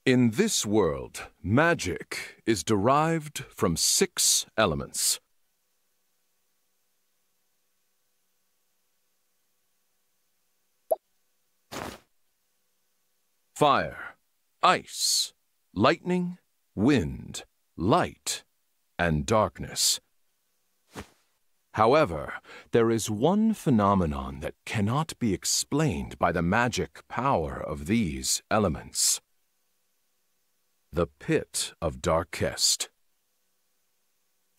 In this world, magic is derived from 6 elements. Fire, ice, lightning, wind, light, and darkness. However, there is one phenomenon that cannot be explained by the magic power of these elements. The Pit of Darkest.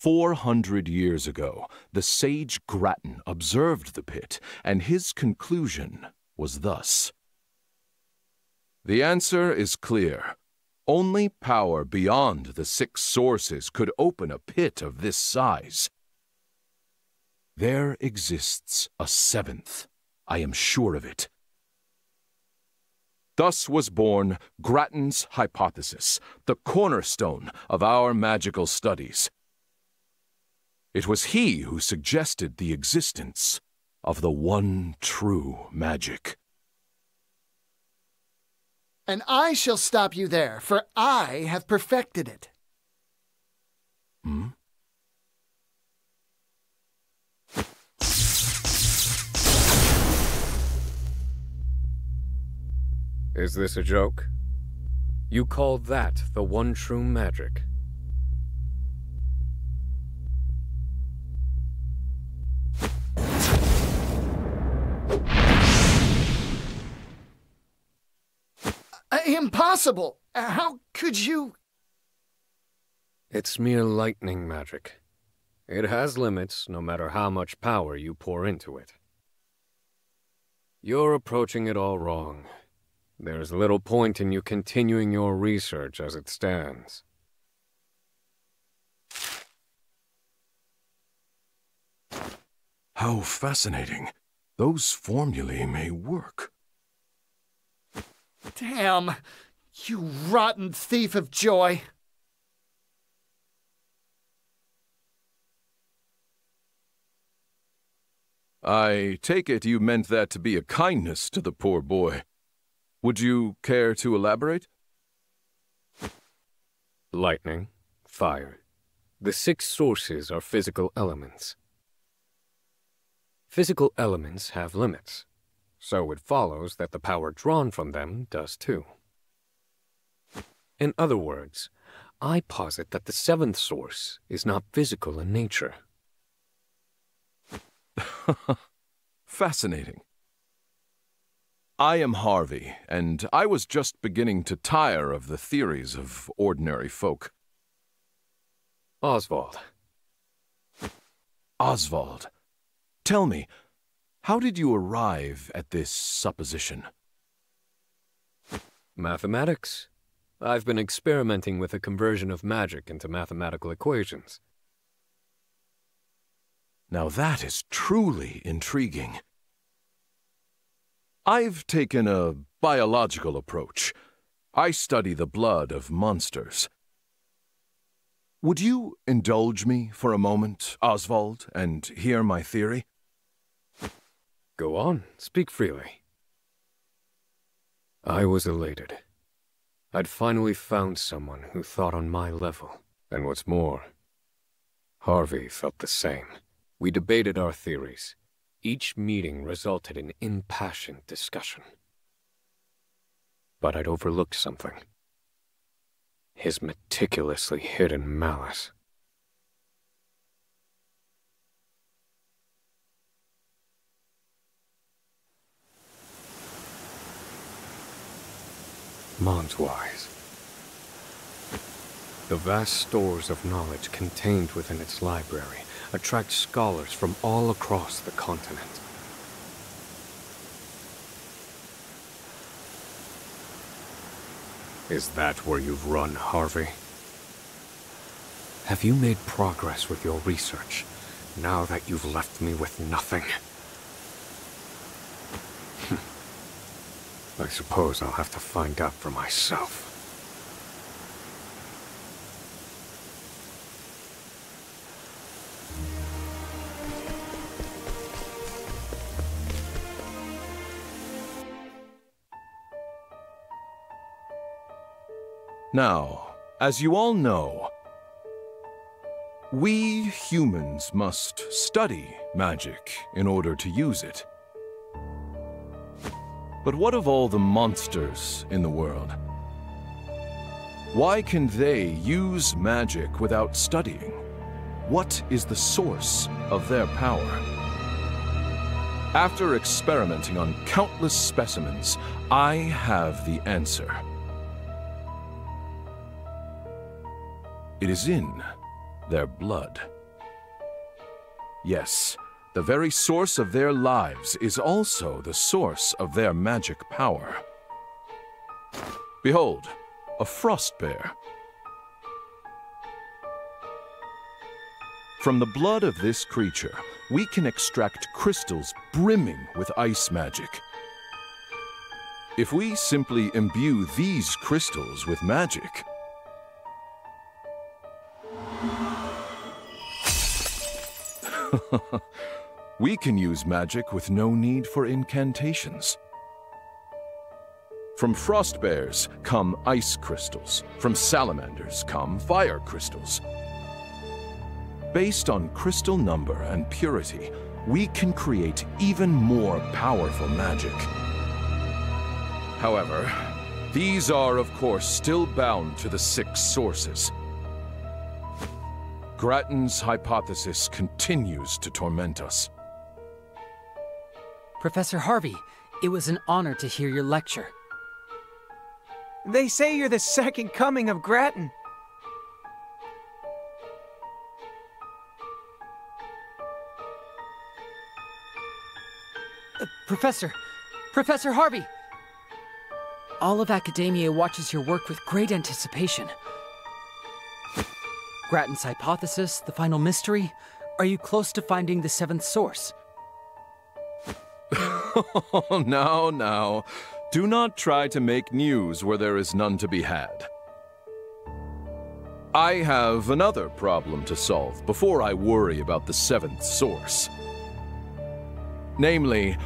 400 years ago, the sage Grattan observed the pit, and his conclusion was thus. The answer is clear. Only power beyond the 6 sources could open a pit of this size. There exists a 7th. I am sure of it. Thus was born Grattan's hypothesis, the cornerstone of our magical studies. It was he who suggested the existence of the one true magic. And I shall stop you there, for I have perfected it. Hmm? Is this a joke? You call that the one true magic? Impossible! How could you? It's mere lightning magic. It has limits, no matter how much power you pour into it. You're approaching it all wrong. There's little point in you continuing your research as it stands. How fascinating. Those formulae may work. Damn! You rotten thief of joy! I take it you meant that to be a kindness to the poor boy. Would you care to elaborate? Lightning, fire. The 6 sources are physical elements. Physical elements have limits, so it follows that the power drawn from them does too. In other words, I posit that the 7th source is not physical in nature. Fascinating. I am Harvey, and I was just beginning to tire of the theories of ordinary folk. Osvald. Osvald, tell me, how did you arrive at this supposition? Mathematics. I've been experimenting with the conversion of magic into mathematical equations. Now that is truly intriguing. I've taken a biological approach. I study the blood of monsters. Would you indulge me for a moment, Osvald, and hear my theory? Go on, speak freely. I was elated. I'd finally found someone who thought on my level. And what's more, Harvey felt the same. We debated our theories. Each meeting resulted in impassioned discussion. But I'd overlooked something. His meticulously hidden malice. Monswise. The vast stores of knowledge contained within its library attract scholars from all across the continent. Is that where you've run, Harvey? Have you made progress with your research, now that you've left me with nothing? I suppose I'll have to find out for myself. Now, as you all know, we humans must study magic in order to use it. But what of all the monsters in the world? Why can they use magic without studying? What is the source of their power? After experimenting on countless specimens, I have the answer. It is in their blood. Yes, the very source of their lives is also the source of their magic power. Behold, a frost bear. From the blood of this creature, we can extract crystals brimming with ice magic. If we simply imbue these crystals with magic, we can use magic with no need for incantations. From frost bears come ice crystals. From salamanders come fire crystals. Based on crystal number and purity, we can create even more powerful magic. However, these are, of course, still bound to the 6 sources. Grattan's hypothesis continues to torment us. Professor Harvey, it was an honor to hear your lecture. They say you're the second coming of Grattan. Professor Harvey! All of academia watches your work with great anticipation. Grattan's hypothesis, the final mystery. Are you close to finding the 7th source? Now. Do not try to make news where there is none to be had. I have another problem to solve before I worry about the 7th source. Namely,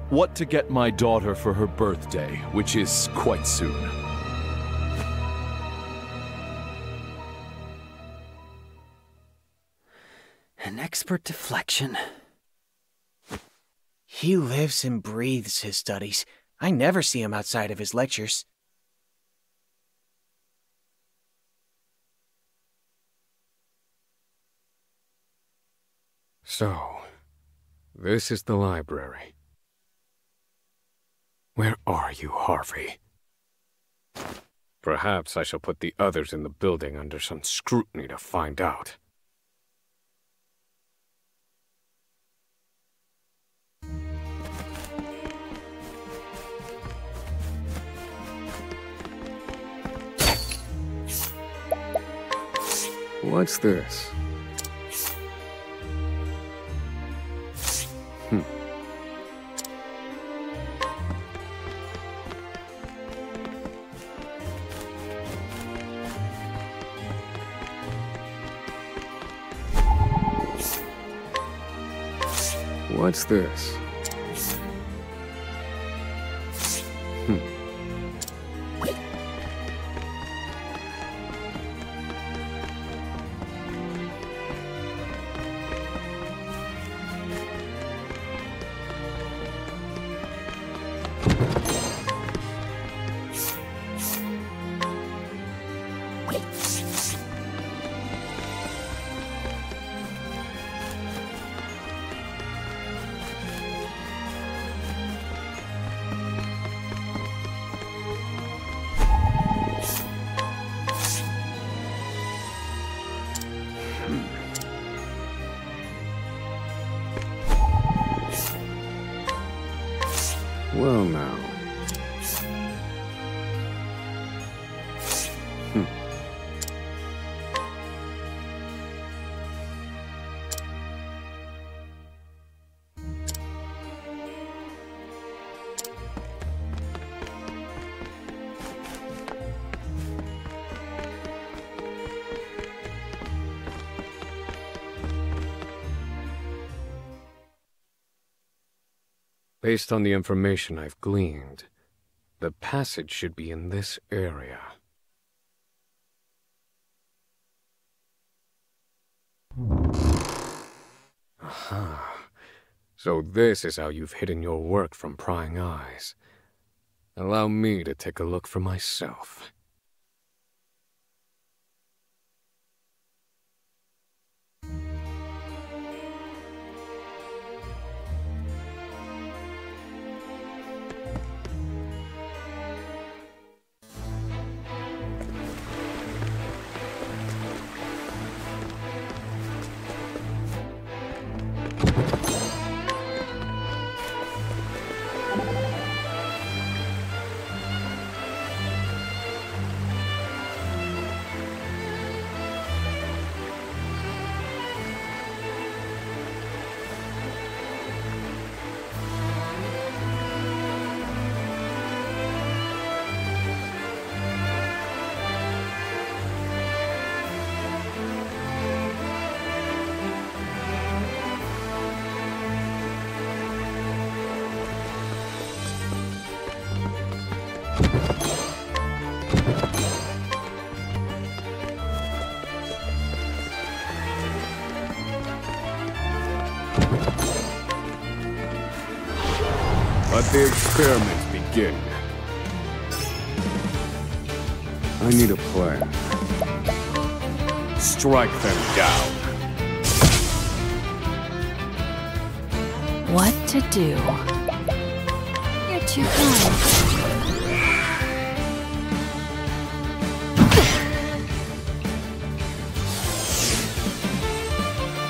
what to get my daughter for her birthday, which is quite soon. An expert deflection. He lives and breathes his studies. I never see him outside of his lectures. So, this is the library. Where are you, Harvey? Perhaps I shall put the others in the building under some scrutiny to find out. What's this? What's this? Well now. Based on the information I've gleaned, the passage should be in this area. Aha. So this is how you've hidden your work from prying eyes. Allow me to take a look for myself. Let the experiments begin. I need a plan. Strike them down. What to do? You're too kind.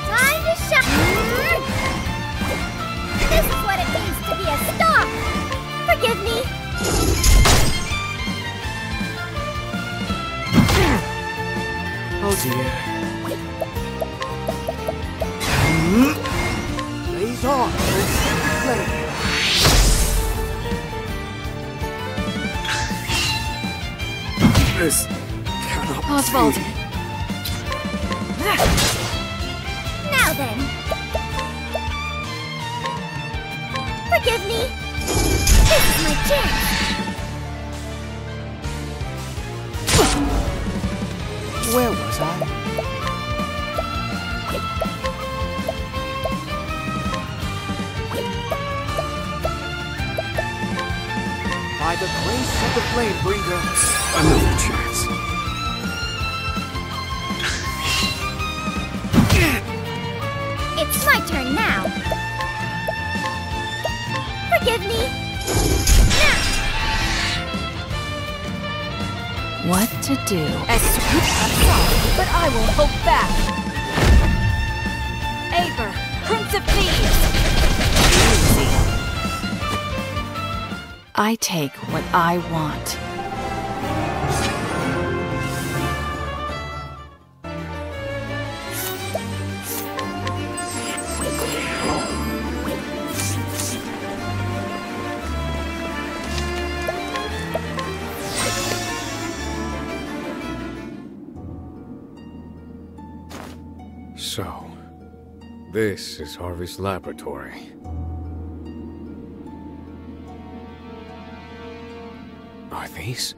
Time to shine! This is what it means to be a star! Forgive me! Oh dear. Blaze on, flame. This cannot Osvald. be. Now then. Forgive me. This is my chance. Where was I? By the grace of the flame bringer. Another chance. It's my turn now. Forgive me. What to do? As sweet as salt, but I won't hold back. Aver, Prince of Thieves. Easy. I take what I want. So, this is Harvey's laboratory. Are these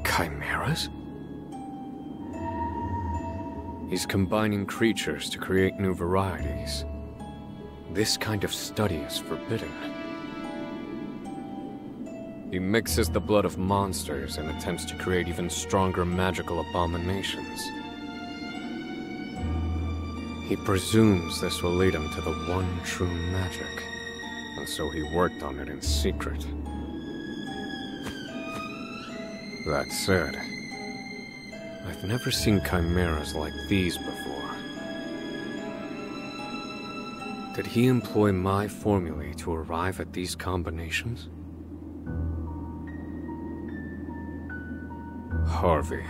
chimeras? He's combining creatures to create new varieties. This kind of study is forbidden. He mixes the blood of monsters and attempts to create even stronger magical abominations. He presumes this will lead him to the one true magic, and so he worked on it in secret. That said, I've never seen chimeras like these before. Did he employ my formulae to arrive at these combinations? Harvey.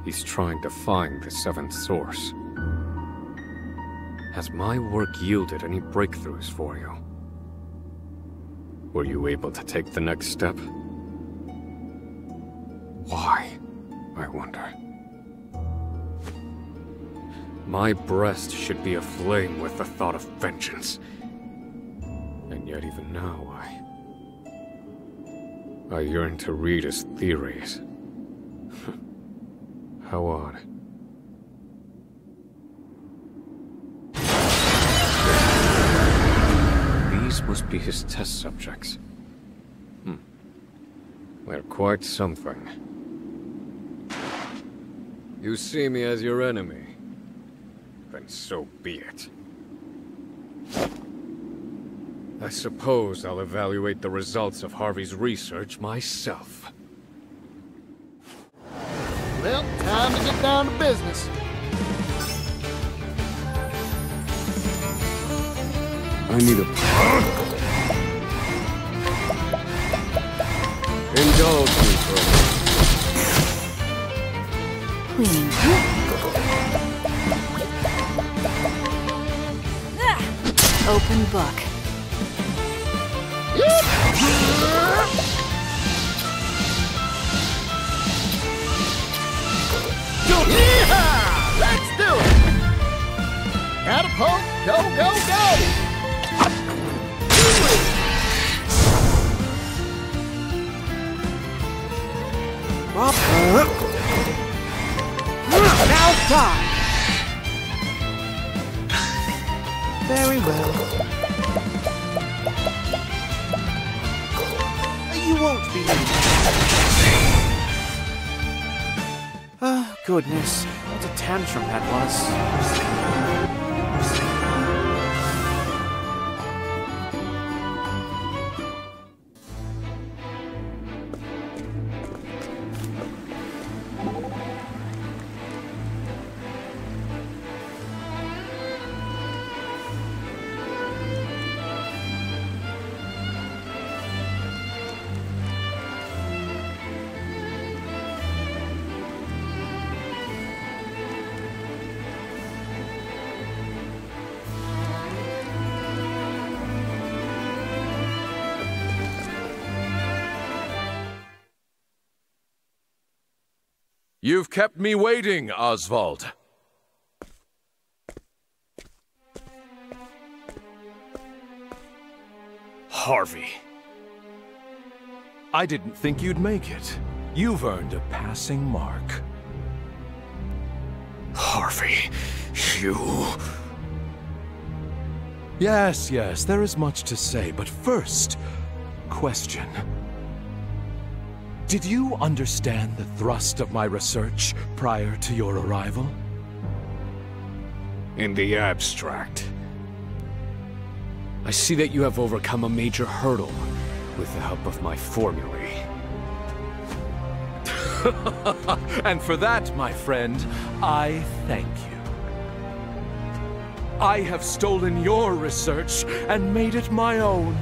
He's trying to find the seventh source. Has my work yielded any breakthroughs for you? Were you able to take the next step? Why, I wonder. My breast should be aflame with the thought of vengeance. And yet even now, I yearn to read his theories. How odd. Must be his test subjects. They're quite something. You see me as your enemy, then so be it. I suppose I'll evaluate the results of Harvey's research myself. Well, time to get down to business. I need a... Indulge me for a Cleaning. Open book. Yeehaw! Let's do it! Catapult, go, go, go! Now die! Very well. You won't believe it. Oh, goodness. What a tantrum that was. You've kept me waiting, Osvald. Harvey. I didn't think you'd make it. You've earned a passing mark. Harvey, you... Yes, there is much to say, but first, question. Did you understand the thrust of my research prior to your arrival? In the abstract. I see that you have overcome a major hurdle with the help of my formulae. And for that, my friend, I thank you. I have stolen your research and made it my own.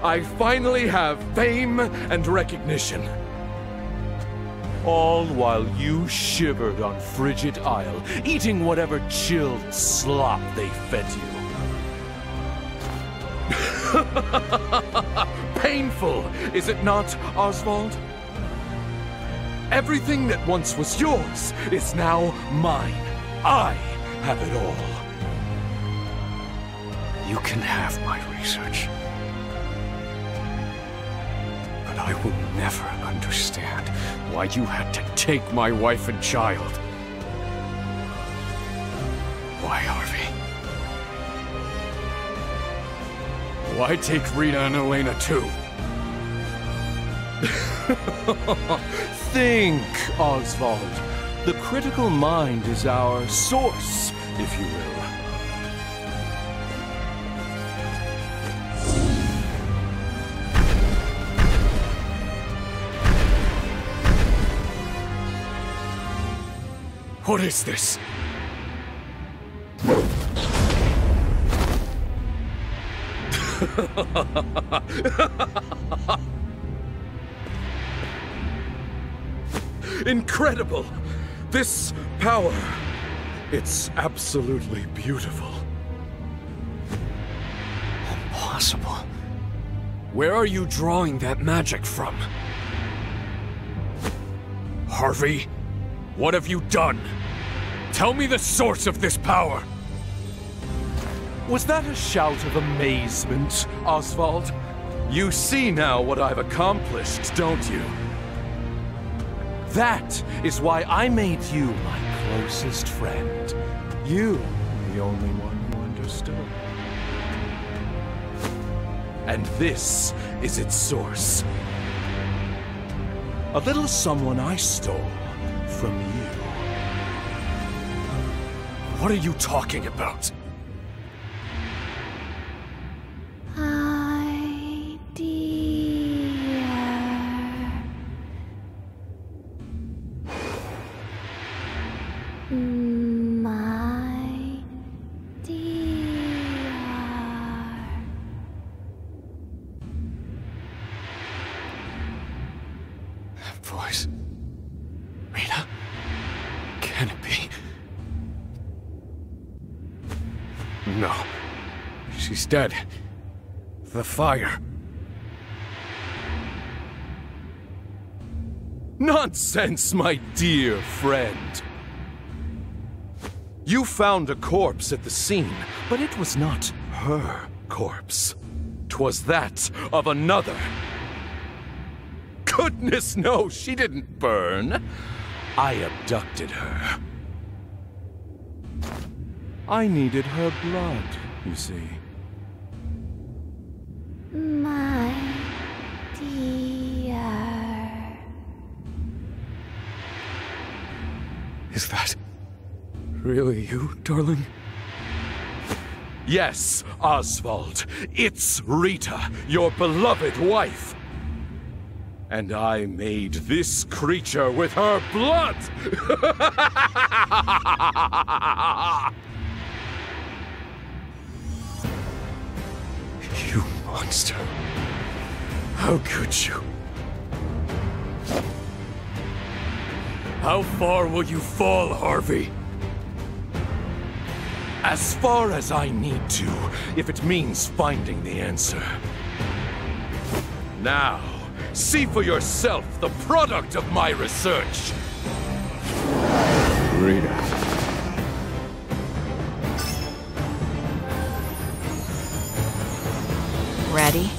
I finally have fame and recognition. All while you shivered on Frigid Isle, eating whatever chilled slop they fed you. Painful, is it not, Osvald? Everything that once was yours is now mine. I have it all. You can have my research. But I will never understand why you had to take my wife and child. Why, Harvey? Why take Rita and Elena too? Think, Osvald. The critical mind is our source, if you will. What is this? Incredible! This power, it's absolutely beautiful. Impossible. Where are you drawing that magic from? Harvey, what have you done? Tell me the source of this power! Was that a shout of amazement, Osvald? You see now what I've accomplished, don't you? That is why I made you my closest friend. You were the only one who understood. and this is its source. A little someone I stole from you. What are you talking about? Voice. Rita? Can it be? No. She's dead. The fire. Nonsense, my dear friend. You found a corpse at the scene, but it was not her corpse. 'Twas that of another. Goodness knows she didn't burn. I abducted her. I needed her blood, you see. My dear. Is that really you, darling? Yes, Osvald. It's Rita, your beloved wife. And I made this creature with her blood! You monster. How could you? How far will you fall, Harvey? As far as I need to, if it means finding the answer. Now, see for yourself the product of my research. Rita. Ready?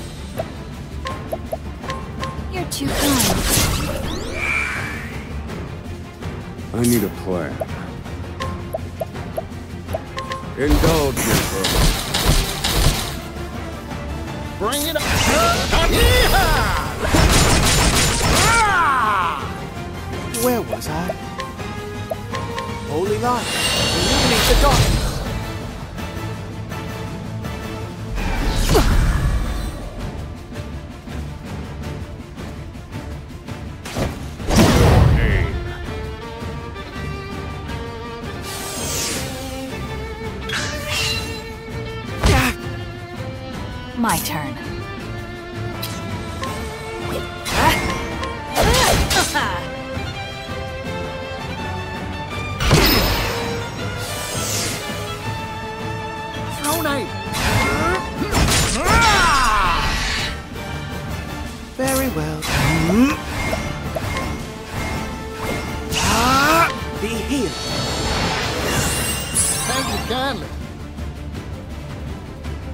You're too kind. I need a plan. Indulge me for a moment. Bring it up! Where was I? Holy light, illuminate the darkness! My turn. Throw knife! Very well. Be healed. Thank you kindly.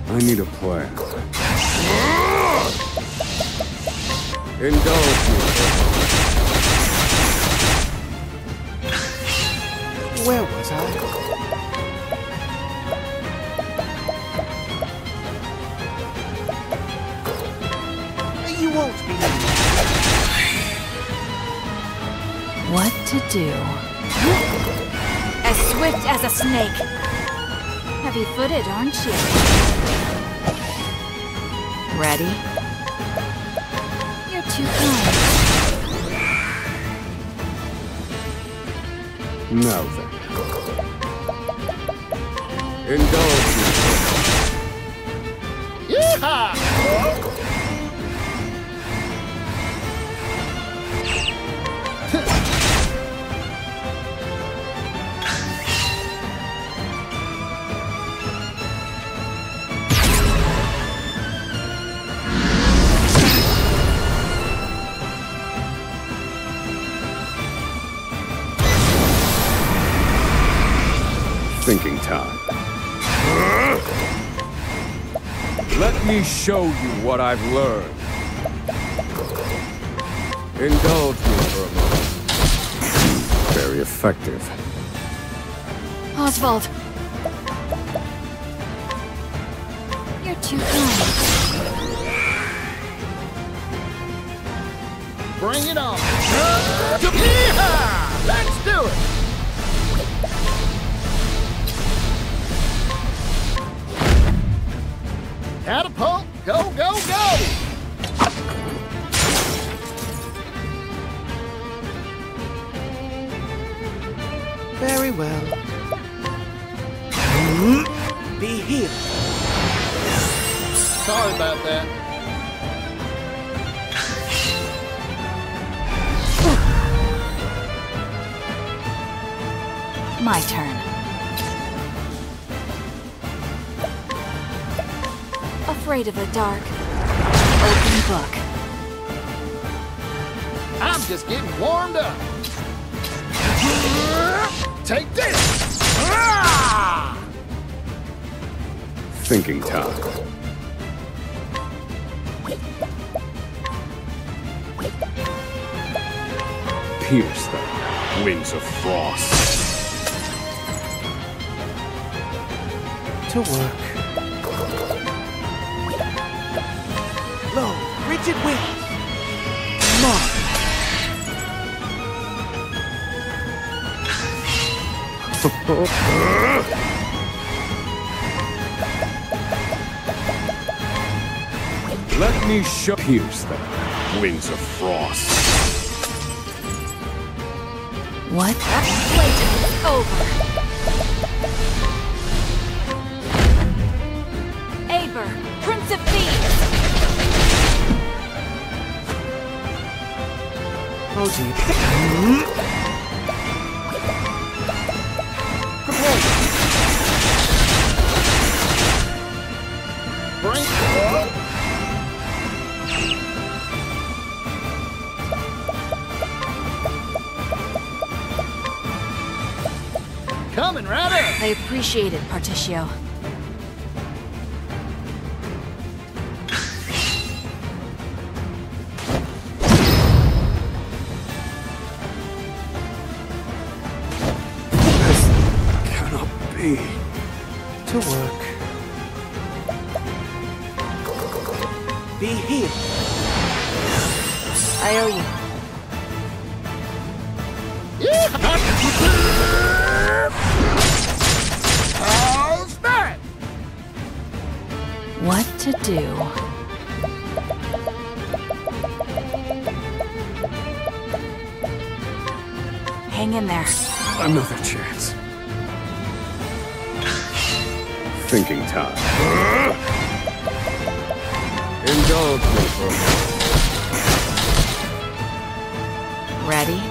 I need a plan. Indulge me. Where was I? You won't be. What to do? As swift as a snake. Heavy-footed, aren't you? Ready? You're too kind. Now then. Indulge me. Yeehaw! Thinking time. Let me show you what I've learned. Indulge me for a moment. Very effective. Osvald. You're too kind. Bring it on! Yeehaw! Let's do it! Catapult! Go, go, go! Very well. Be healed. Sorry about that. My turn. Afraid of the dark. Open book. I'm just getting warmed up. Take this! Thinking time. Pierce them, wings of frost. To work. Low, rigid wings. Mark. Let me pierce them, wings of frost. What? Playtime is over. Aber, Prince of Thieves. Oh dear. Prepare. Bring it. Coming right up. I appreciate it, Particio. Cannot be. To work. Be healed. I owe you. How's that? What to do? Hang in there. Another chance. Thinking time. Indulge me for a moment. Ready?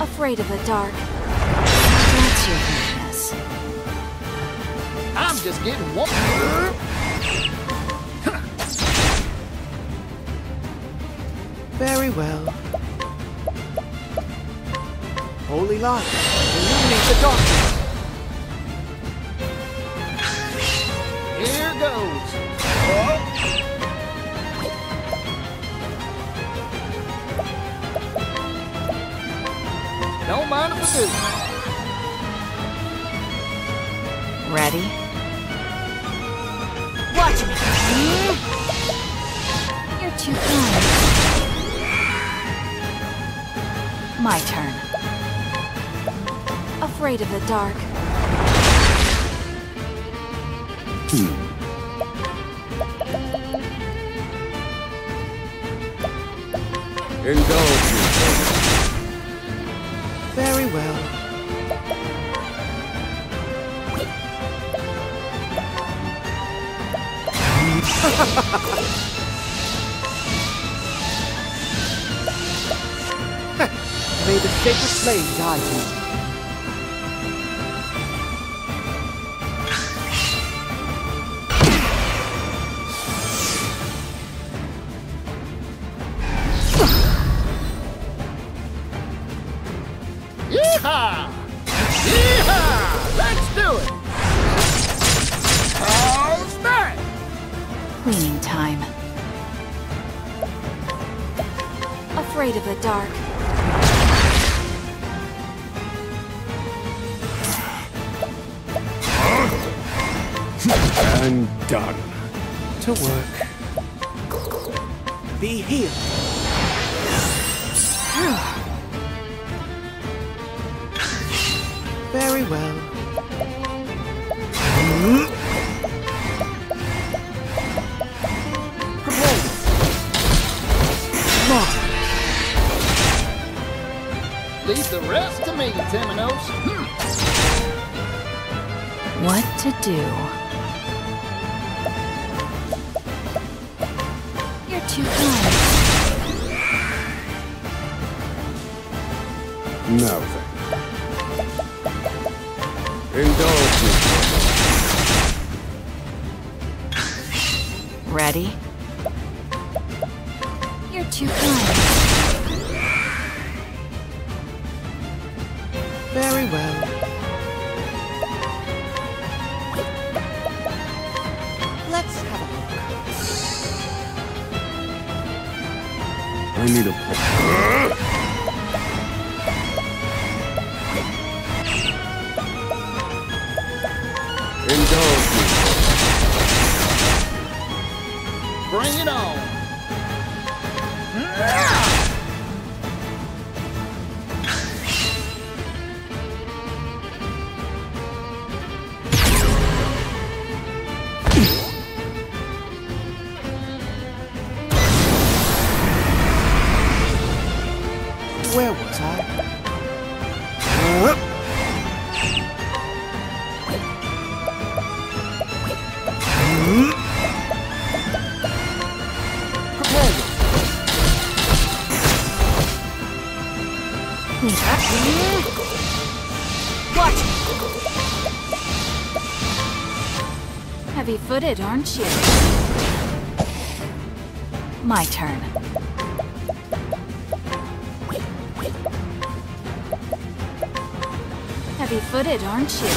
Afraid of the dark. That's your weakness. I'm just getting warmed. Very well. Holy light, illuminate the darkness. Here goes. Don't mind if I do. Ready? Watch me. You're too kind. My turn. Afraid of the dark. Indulge me. Very well. May the sacred flame guide you. Yeehaw! Yeehaw! Let's do it! How's that? Cleaning time. Afraid of the dark. And done. To work. Be healed. Very well. Leave the rest to me, Temenos. What to do? You're too kind. Now then. Indulge me. Ready? You're too kind. Very well. Let's have a look. I need a plan. Indulge me. Bring it on. Where was I? What? Heavy-footed, aren't you? My turn. Heavy-footed, aren't you?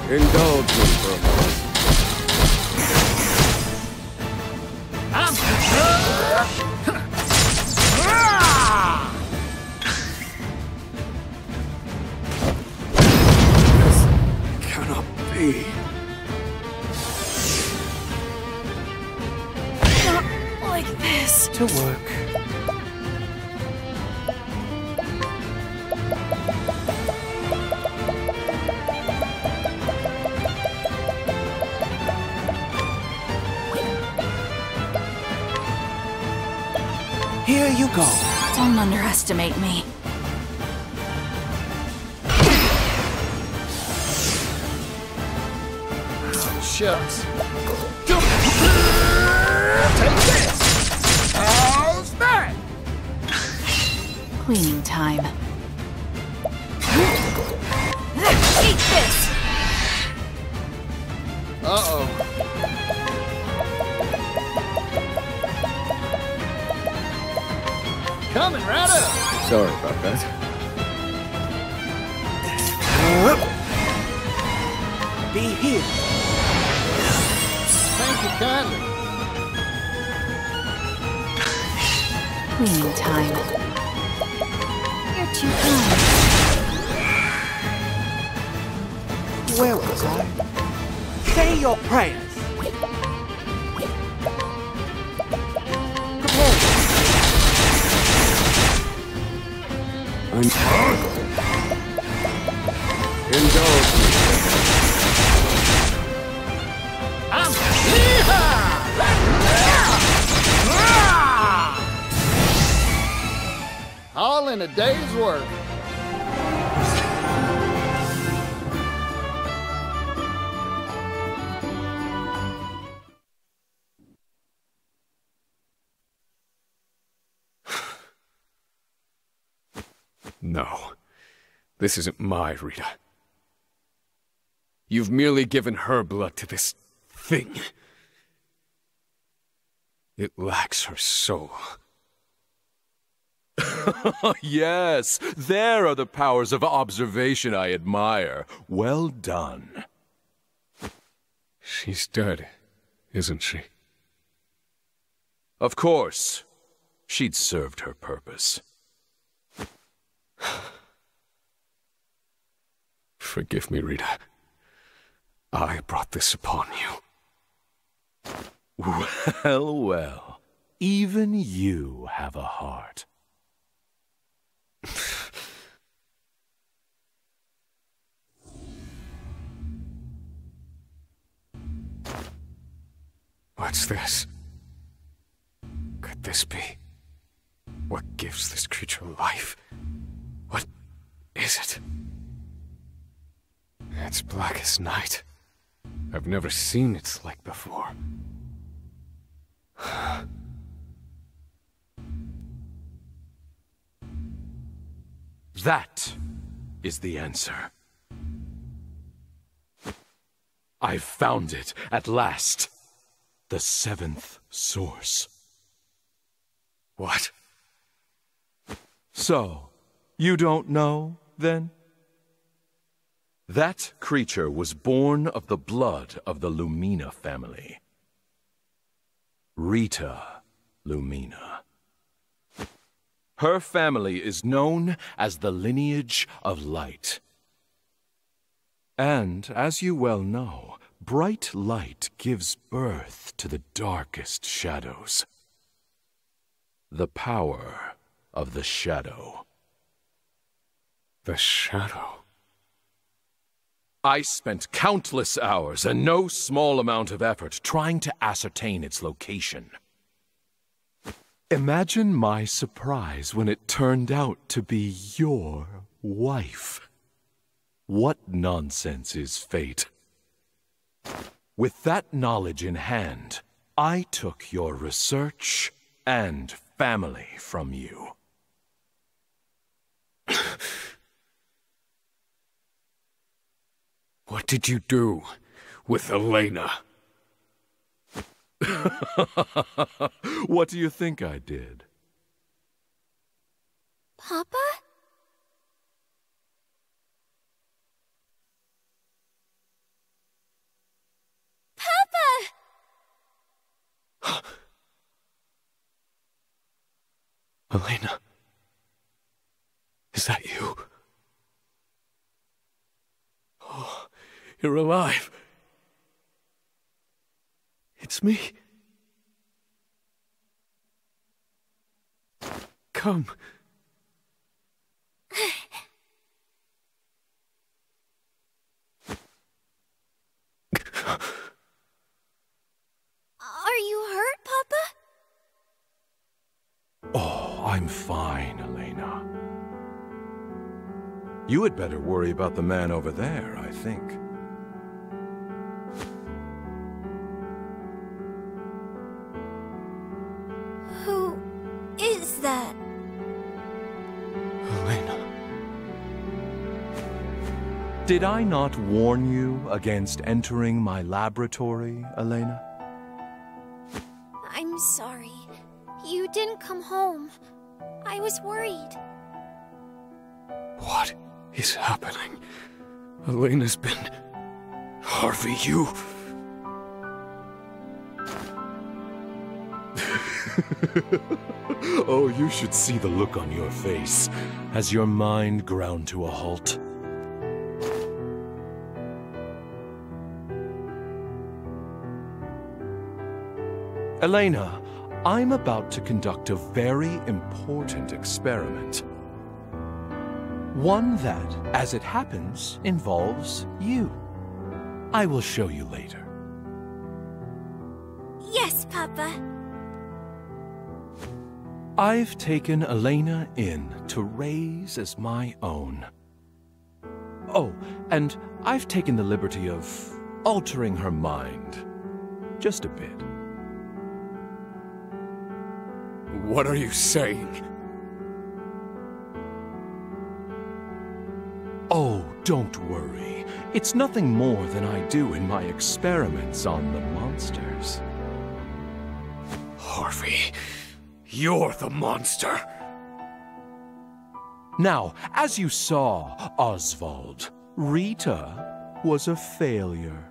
Indulge me for a moment. This cannot be. Not like this. To work. Here you go. Don't underestimate me. Shucks. Take this! How's that? Cleaning time. Eat this! Uh-oh. Coming right up. Sorry about that. Be healed. Thank you kindly. Cleaning time. You're too kind. Where was I? Say your prayers. Indulge me. I'm all in a day's work. No. This isn't my Rita. You've merely given her blood to this thing. It lacks her soul. Yes, there are the powers of observation I admire. Well done. She's dead, isn't she? Of course. She'd served her purpose. Forgive me, Rita. I brought this upon you. Well, well. Even you have a heart. What's this? Could this be? What gives this creature life? What is it? It's black as night. I've never seen its like before. That is the answer. I've found it at last. The seventh source. What? So, you don't know, then? That creature was born of the blood of the Lumina family. Rita Lumina. Her family is known as the lineage of light. And, as you well know, bright light gives birth to the darkest shadows. The power of the shadow. The shadow? I spent countless hours and no small amount of effort trying to ascertain its location. Imagine my surprise when it turned out to be your wife. What nonsense is fate? With that knowledge in hand, I took your research and family from you. What did you do with Elena? What do you think I did? Papa? Papa! Elena? Is that you? Oh, you're alive. It's me. Come. Are you hurt, Papa? Oh, I'm fine, Elena. You had better worry about the man over there, I think. Who is that? Elena. Did I not warn you against entering my laboratory, Elena? I'm sorry. You didn't come home. I was worried. What is happening? Elena's been... Harvey, you... Oh, you should see the look on your face as your mind ground to a halt. Elena, I'm about to conduct a very important experiment. One that, as it happens, involves you. I will show you later. Yes, Papa. I've taken Elena in to raise as my own. Oh, and I've taken the liberty of altering her mind. Just a bit. What are you saying? Oh, don't worry. It's nothing more than I do in my experiments on the monsters. Harvey, you're the monster. Now, as you saw, Osvald, Rita was a failure.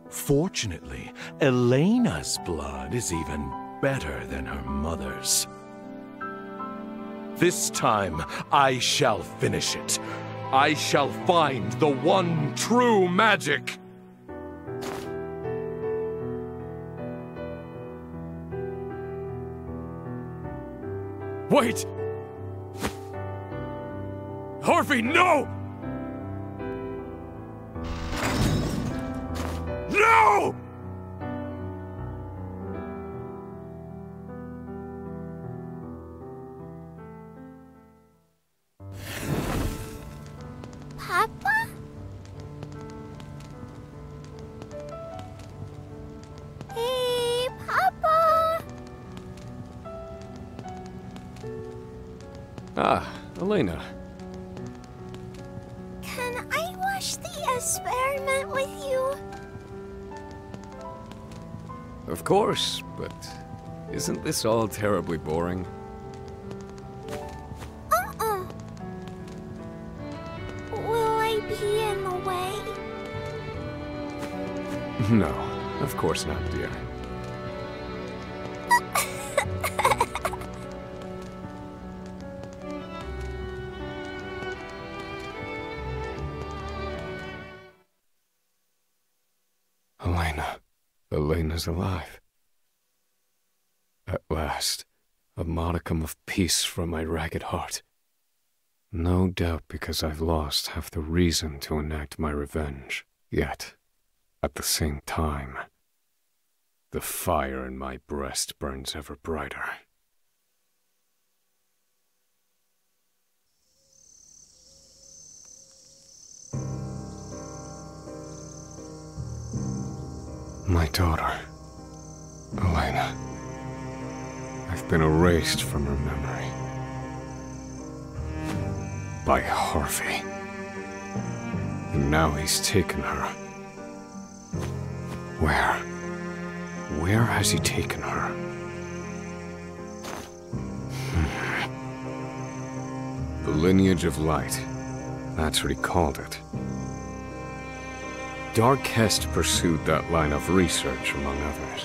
Fortunately, Elena's blood is even better than her mother's. This time, I shall finish it. I shall find the one true magic! Wait! Harvey, no! No! Papa? Hey, Papa! Ah, Elena. Can I watch the experiment with you? Of course, but isn't this all terribly boring? Will I be in the way? No, of course not, dear. Elena's alive. At last, a modicum of peace from my ragged heart. No doubt because I've lost half the reason to enact my revenge. Yet, at the same time, the fire in my breast burns ever brighter. My daughter, Elena. I've been erased from her memory. By Harvey. And now he's taken her. Where? Where has he taken her? The lineage of light. That's what he called it. Darkest pursued that line of research, among others.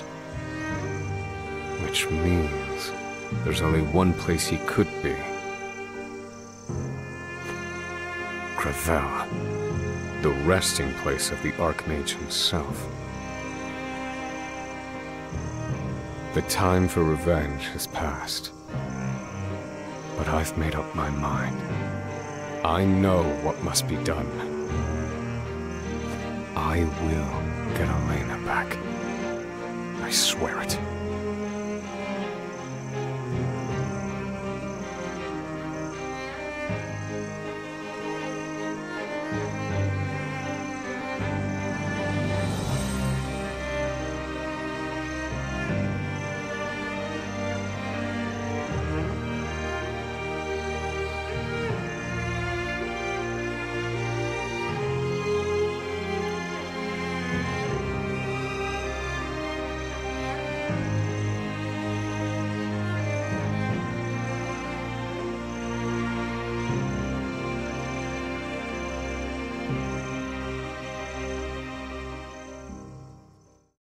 Which means there's only one place he could be. Gravel, the resting place of the Archmage himself. The time for revenge has passed. But I've made up my mind. I know what must be done. I will get Elena back. I swear it.